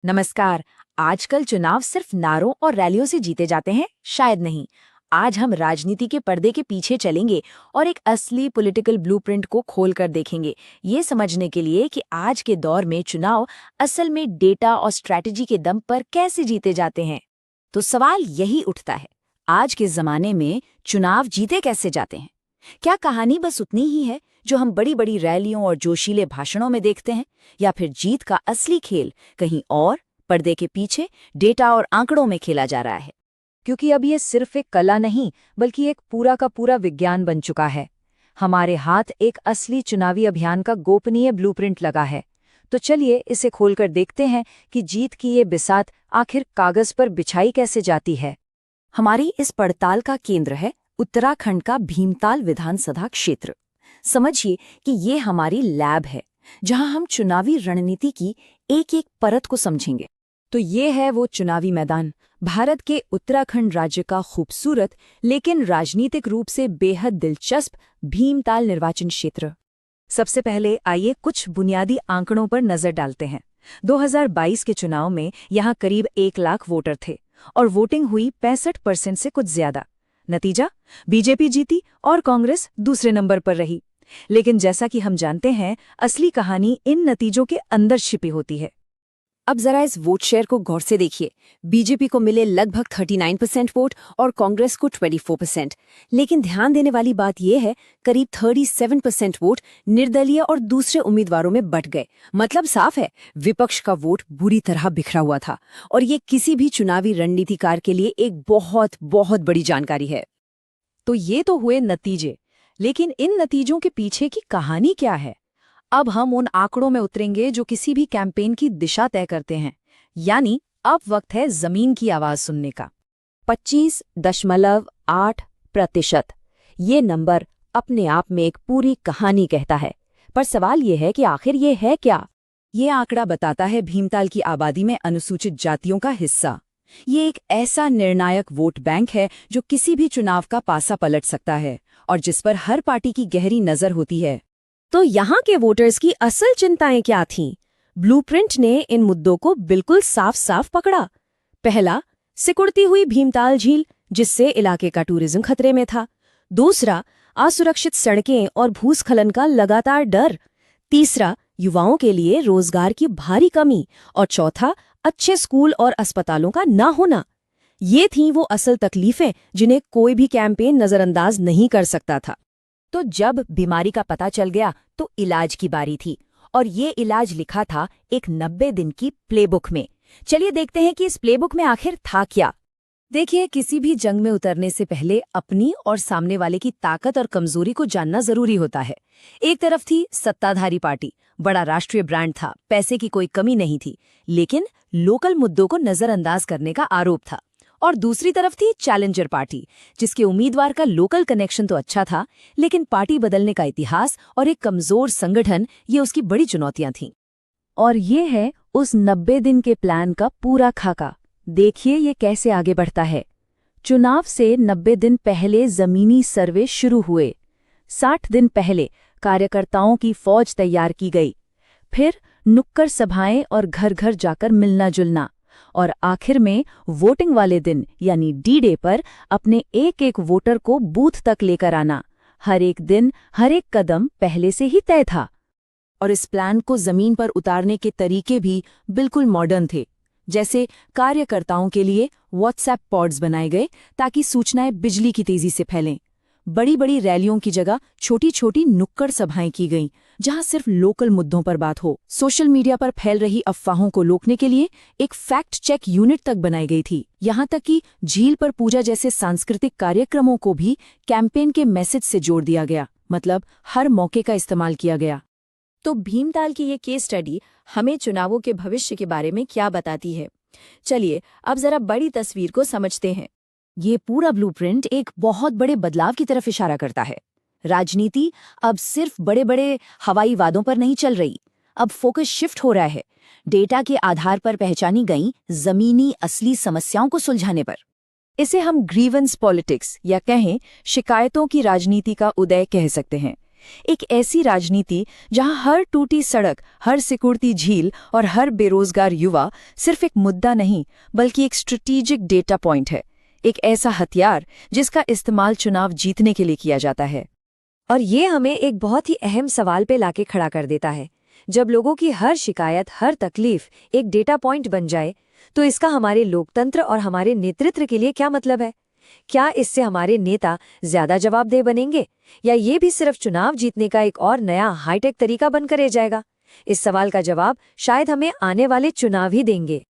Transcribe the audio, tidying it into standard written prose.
नमस्कार। आजकल चुनाव सिर्फ नारों और रैलियों से जीते जाते हैं? शायद नहीं। आज हम राजनीति के पर्दे के पीछे चलेंगे और एक असली पॉलिटिकल ब्लूप्रिंट को खोलकर देखेंगे, ये समझने के लिए कि आज के दौर में चुनाव असल में डेटा और स्ट्रैटेजी के दम पर कैसे जीते जाते हैं। तो सवाल यही उठता है, आज के जमाने में चुनाव जीते कैसे जाते हैं? क्या कहानी बस उतनी ही है जो हम बड़ी बड़ी रैलियों और जोशीले भाषणों में देखते हैं, या फिर जीत का असली खेल कहीं और पर्दे के पीछे डेटा और आंकड़ों में खेला जा रहा है? क्योंकि अब ये सिर्फ एक कला नहीं बल्कि एक पूरा का पूरा विज्ञान बन चुका है। हमारे हाथ एक असली चुनावी अभियान का गोपनीय ब्लूप्रिंट लगा है। तो चलिए इसे खोलकर देखते हैं कि जीत की ये बिसात आखिर कागज पर बिछाई कैसे जाती है। हमारी इस पड़ताल का केंद्र है उत्तराखंड का भीमताल विधानसभा क्षेत्र। समझिए कि ये हमारी लैब है जहां हम चुनावी रणनीति की एक एक परत को समझेंगे। तो ये है वो चुनावी मैदान, भारत के उत्तराखंड राज्य का खूबसूरत लेकिन राजनीतिक रूप से बेहद दिलचस्प भीमताल निर्वाचन क्षेत्र। सबसे पहले आइए कुछ बुनियादी आंकड़ों पर नजर डालते हैं। 2022 के चुनाव में यहाँ करीब 1 लाख वोटर थे और वोटिंग हुई 65% से कुछ ज्यादा। नतीजा, बीजेपी जीती और कांग्रेस दूसरे नंबर पर रही। लेकिन जैसा कि हम जानते हैं, असली कहानी इन नतीजों के अंदर छिपी होती है। अब जरा इस वोट शेयर को गौर से देखिए। बीजेपी को मिले लगभग 39% वोट और कांग्रेस को 24%। लेकिन ध्यान देने वाली बात यह है, करीब 37% वोट निर्दलीय और दूसरे उम्मीदवारों में बट गए। मतलब साफ है, विपक्ष का वोट बुरी तरह बिखरा हुआ था और ये किसी भी चुनावी रणनीतिकार के लिए एक बहुत बहुत बड़ी जानकारी है। तो ये तो हुए नतीजे, लेकिन इन नतीजों के पीछे की कहानी क्या है? अब हम उन आंकड़ों में उतरेंगे जो किसी भी कैंपेन की दिशा तय करते हैं। यानी अब वक्त है जमीन की आवाज सुनने का। 25.8%। ये नंबर अपने आप में एक पूरी कहानी कहता है। पर सवाल ये है कि आखिर ये है क्या? ये आंकड़ा बताता है भीमताल की आबादी में अनुसूचित जातियों का हिस्सा। ये एक ऐसा निर्णायक वोट बैंक है जो किसी भी चुनाव का पासा पलट सकता है और जिस पर हर पार्टी की गहरी नजर होती है। तो यहाँ के वोटर्स की असल चिंताएं क्या थीं? ब्लूप्रिंट ने इन मुद्दों को बिल्कुल साफ साफ पकड़ा। पहला, सिकुड़ती हुई भीमताल झील, जिससे इलाके का टूरिज्म खतरे में था। दूसरा, असुरक्षित सड़कें और भूस्खलन का लगातार डर। तीसरा, युवाओं के लिए रोजगार की भारी कमी। और चौथा, अच्छे स्कूल और अस्पतालों का ना होना। ये थीं वो असल तकलीफें जिन्हें कोई भी कैंपेन नजरअंदाज नहीं कर सकता था। तो जब बीमारी का पता चल गया तो इलाज की बारी थी, और ये इलाज लिखा था एक 90 दिन की प्लेबुक में। चलिए देखते हैं कि इस प्लेबुक में आखिर था क्या। देखिए, किसी भी जंग में उतरने से पहले अपनी और सामने वाले की ताकत और कमजोरी को जानना जरूरी होता है। एक तरफ थी सत्ताधारी पार्टी, बड़ा राष्ट्रीय ब्रांड था, पैसे की कोई कमी नहीं थी, लेकिन लोकल मुद्दों को नजरअंदाज करने का आरोप था। और दूसरी तरफ थी चैलेंजर पार्टी, जिसके उम्मीदवार का लोकल कनेक्शन तो अच्छा था, लेकिन पार्टी बदलने का इतिहास और एक कमजोर संगठन, ये उसकी बड़ी चुनौतियां थीं। और ये है उस 90 दिन के प्लान का पूरा खाका। देखिए ये कैसे आगे बढ़ता है। चुनाव से 90 दिन पहले जमीनी सर्वे शुरू हुए। 60 दिन पहले कार्यकर्ताओं की फौज तैयार की गई। फिर नुक्कड़ सभाएं और घर घर जाकर मिलना जुलना। और आखिर में वोटिंग वाले दिन यानी डी-डे पर अपने एक एक वोटर को बूथ तक लेकर आना। हर एक दिन, हर एक कदम पहले से ही तय था। और इस प्लान को जमीन पर उतारने के तरीके भी बिल्कुल मॉडर्न थे। जैसे कार्यकर्ताओं के लिए व्हाट्सएप पॉड्स बनाए गए ताकि सूचनाएं बिजली की तेजी से फैलें। बड़ी बड़ी रैलियों की जगह छोटी छोटी नुक्कड़ सभाएं की गईं, जहां सिर्फ लोकल मुद्दों पर बात हो। सोशल मीडिया पर फैल रही अफवाहों को रोकने के लिए एक फैक्ट चेक यूनिट तक बनाई गई थी। यहां तक कि झील पर पूजा जैसे सांस्कृतिक कार्यक्रमों को भी कैंपेन के मैसेज से जोड़ दिया गया। मतलब हर मौके का इस्तेमाल किया गया। तो भीमताल की ये केस स्टडी हमें चुनावों के भविष्य के बारे में क्या बताती है? चलिए अब जरा बड़ी तस्वीर को समझते हैं। ये पूरा ब्लूप्रिंट एक बहुत बड़े बदलाव की तरफ इशारा करता है। राजनीति अब सिर्फ बड़े बड़े हवाई वादों पर नहीं चल रही। अब फोकस शिफ्ट हो रहा है डेटा के आधार पर पहचानी गई जमीनी असली समस्याओं को सुलझाने पर। इसे हम ग्रीवेंस पॉलिटिक्स या कहें शिकायतों की राजनीति का उदय कह सकते हैं। एक ऐसी राजनीति जहां हर टूटी सड़क, हर सिकुड़ती झील और हर बेरोजगार युवा सिर्फ एक मुद्दा नहीं बल्कि एक स्ट्रेटेजिक डेटा पॉइंट है, एक ऐसा हथियार जिसका इस्तेमाल चुनाव जीतने के लिए किया जाता है। और ये हमें एक बहुत ही अहम सवाल पे लाके खड़ा कर देता है। जब लोगों की हर शिकायत, हर तकलीफ एक डेटा पॉइंट बन जाए, तो इसका हमारे लोकतंत्र और हमारे नेतृत्व के लिए क्या मतलब है? क्या इससे हमारे नेता ज्यादा जवाबदेह बनेंगे, या ये भी सिर्फ चुनाव जीतने का एक और नया हाईटेक तरीका बनकर रह जाएगा? इस सवाल का जवाब शायद हमें आने वाले चुनाव ही देंगे।